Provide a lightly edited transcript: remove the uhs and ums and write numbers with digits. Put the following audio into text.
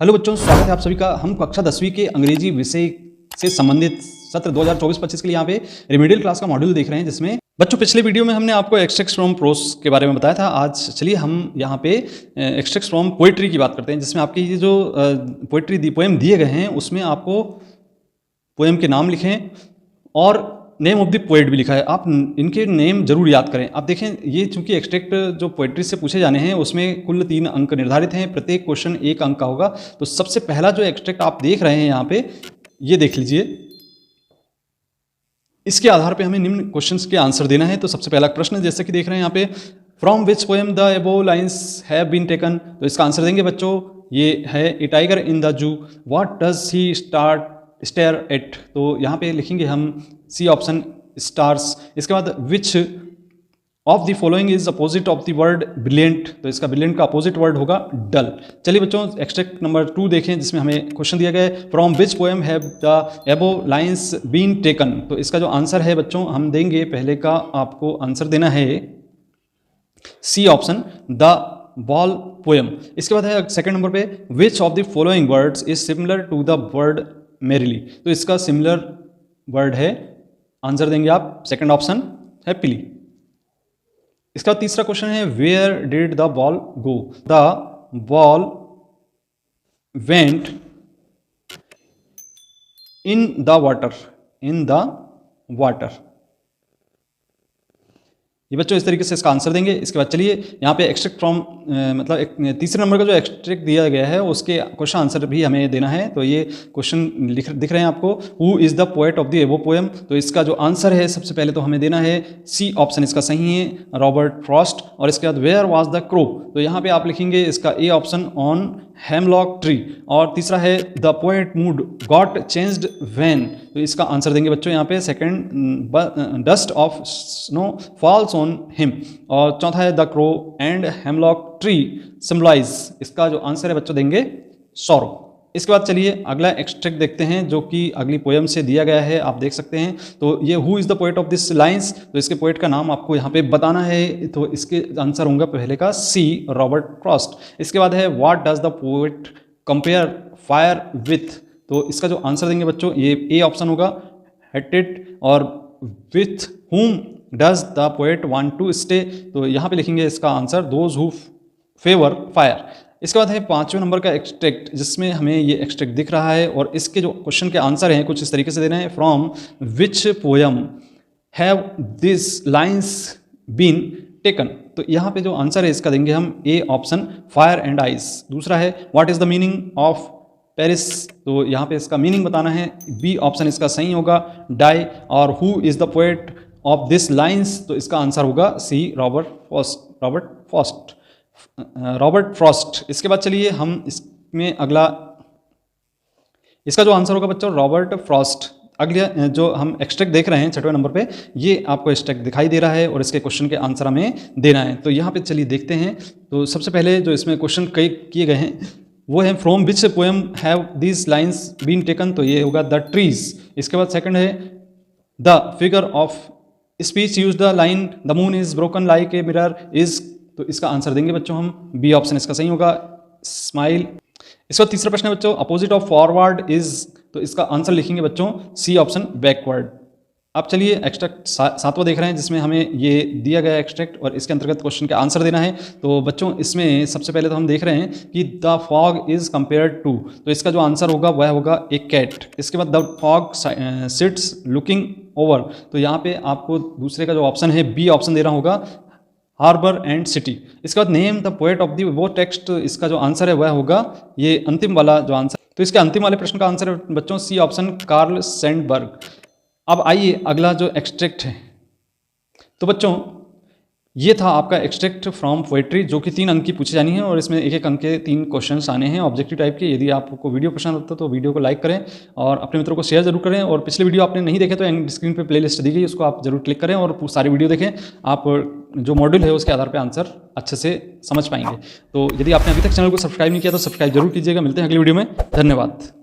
Hello बच्चों, स्वागत है आप सभी का। हम कक्षा 10वीं के अंग्रेजी विषय से संबंधित सत्र 2024-25 के लिए यहाँ पे रिमेडियल क्लास का मॉड्यूल देख रहे हैं, जिसमें बच्चों पिछले वीडियो में हमने आपको एक्सट्रैक्ट्स फ्रॉम प्रोस के बारे में बताया था। आज चलिए हम यहाँ पे एक्सट्रैक्ट्स फ्रॉम पोइट्री की बात करते हैं, जिसमें आपके ये जो पोइट्री पोएम दिए गए हैं उसमें आपको पोएम के नाम लिखें और नेम ऑफ द पोएट भी लिखा है। आप इनके नेम जरूर याद करें। आप देखें, ये चूंकि एक्सट्रैक्ट जो पोएट्री से पूछे जाने हैं उसमें कुल 3 अंक निर्धारित हैं, प्रत्येक क्वेश्चन 1 अंक का होगा। तो सबसे पहला जो एक्सट्रैक्ट आप देख रहे हैं यहाँ पे, ये देख लीजिए। इसके आधार पे हमें निम्न क्वेश्चंस के आंसर देना है। तो सबसे पहला प्रश्न जैसे कि देख रहे हैं यहाँ पे, from which poem the above lines have been taken. तो इसका आंसर देंगे बच्चों, ये है a tiger in the zoo, what does he stare at. तो यहाँ पे लिखेंगे हम सी ऑप्शन, स्टार्स। इसके बाद विच of the following is opposite of the word brilliant. तो इसका ब्रिलियंट का अपोजिट वर्ड होगा डल। चलिए बच्चों, एक्सट्रैक्ट नंबर 2 देखें, जिसमें हमें क्वेश्चन दिया गया है, from which poem have the above lines been taken. तो इसका जो आंसर है बच्चों, हम देंगे, पहले का आपको आंसर देना है C option, the ball poem. इसके बाद है सेकंड नंबर पे, which of the following words is similar to the word merrily. तो इसका सिमिलर वर्ड है, आंसर देंगे आप सेकंड ऑप्शन, हैप्पीली। इसका तीसरा क्वेश्चन है, where did the ball go. The ball went in the water, in the water. ये बच्चों इस तरीके से इसका आंसर देंगे। इसके बाद चलिए यहाँ पे एक्सट्रैक्ट फ्रॉम मतलब एक तीसरे नंबर का जो एक्सट्रैक्ट दिया गया है उसके क्वेश्चन आंसर भी हमें देना है। तो ये क्वेश्चन दिख रहे हैं आपको, who is the poet of the above poem. तो इसका जो आंसर है सबसे पहले तो हमें देना है सी ऑप्शन, इसका सही है, रॉबर्ट फ्रॉस्ट। और इसके बाद वेयर वाज द क्रो। तो यहाँ पे आप लिखेंगे इसका A option, on hemlock tree. और तीसरा है the poet mood got changed when. तो इसका आंसर देंगे बच्चों यहाँ पे second, dust of snow falls on him. और चौथा है the crow and hemlock tree symbolize. इसका जो आंसर है बच्चों देंगे सौरव। इसके बाद चलिए अगला एक्सट्रैक्ट देखते हैं, जो कि अगली पोएम से दिया गया है, आप देख सकते हैं। तो ये who is the poet of this lines. तो इसके पोएट का नाम आपको यहाँ पे बताना है। तो इसके आंसर होगा पहले का सी, रॉबर्ट फ्रॉस्ट। इसके बाद है what does the poet compare fire with. तो इसका जो आंसर देंगे बच्चों, ये ए ऑप्शन होगा, हेटेड। और with whom does the poet want to stay. तो यहाँ पे लिखेंगे इसका answer, those who favour fire. इसके बाद है 5वें नंबर का एक्सट्रैक्ट, जिसमें हमें ये एक्सट्रैक्ट दिख रहा है और इसके जो क्वेश्चन के आंसर हैं कुछ इस तरीके से देना है, from which poem have this lines been taken. तो यहाँ पे जो आंसर है इसका देंगे हम A option, fire and ice. दूसरा है what is the meaning of perish. तो यहाँ पे इसका मीनिंग बताना है, बी ऑप्शन इसका सही होगा, डाई। और who is the poet of this lines. तो इसका आंसर होगा सी, रॉबर्ट फ्रॉस्ट। इसके बाद चलिए हम इसमें अगला, इसका जो आंसर होगा बच्चों रॉबर्ट फ्रॉस्ट। अगले जो हम एक्सट्रैक्ट देख रहे हैं 6वें नंबर पे, ये आपको एक्सट्रैक्ट दिखाई दे रहा है और इसके क्वेश्चन के आंसर हमें देना है। तो यहाँ पे चलिए देखते हैं। तो सबसे पहले जो इसमें क्वेश्चन कई किए गए हैं वो है, from which poem have these lines been taken. तो ये होगा द ट्रीज। इसके बाद सेकंड है the figure of speech use the line the moon is broken like a mirror is. तो इसका आंसर देंगे बच्चों हम, बी ऑप्शन इसका सही होगा, स्माइल। इसका तीसरा प्रश्न है बच्चों, अपोजिट ऑफ फॉरवर्ड इज। तो इसका आंसर लिखेंगे बच्चों सी ऑप्शन, बैकवर्ड। अब चलिए एक्सट्रैक्ट 7वां देख रहे हैं, जिसमें हमें ये दिया गया एक्सट्रैक्ट और इसके अंतर्गत क्वेश्चन का आंसर देना है। तो बच्चों इसमें सबसे पहले तो हम देख रहे हैं कि the fog is compared to. तो इसका जो आंसर होगा वह होगा ए कैट। इसके बाद the fog sits looking over. तो यहाँ पे आपको दूसरे का जो ऑप्शन है बी ऑप्शन देना होगा, हार्बर एंड सिटी। इसके बाद name the poet of the वो टेक्स्ट। इसका जो आंसर है वह होगा ये अंतिम वाला जो आंसर। तो इसके अंतिम वाले प्रश्न का आंसर है बच्चों सी ऑप्शन, कार्ल सैंडबर्ग। अब आइए अगला जो एक्सट्रैक्ट है। तो बच्चों ये था आपका एक्सट्रैक्ट फ्रॉम पोएट्री, जो कि 3 अंक की पूछी जानी है और इसमें 1-1 अंक के 3 क्वेश्चंस आने हैं ऑब्जेक्टिव टाइप के। यदि आपको वीडियो पसंद आता है तो वीडियो को लाइक करें और अपने मित्रों को शेयर जरूर करें। और पिछले वीडियो आपने नहीं देखे तो एंड स्क्रीन पे प्लेलिस्ट दी गई, उसको आप जरूर क्लिक करें और सारी वीडियो देखें। आप जो मॉड्यूल है उसके आधार पर आंसर अच्छे से समझ पाएंगे। तो यदि आपने अभी तक चैनल को सब्सक्राइब नहीं किया तो सब्सक्राइब जरूर कीजिएगा। मिलते हैं अगली वीडियो में, धन्यवाद।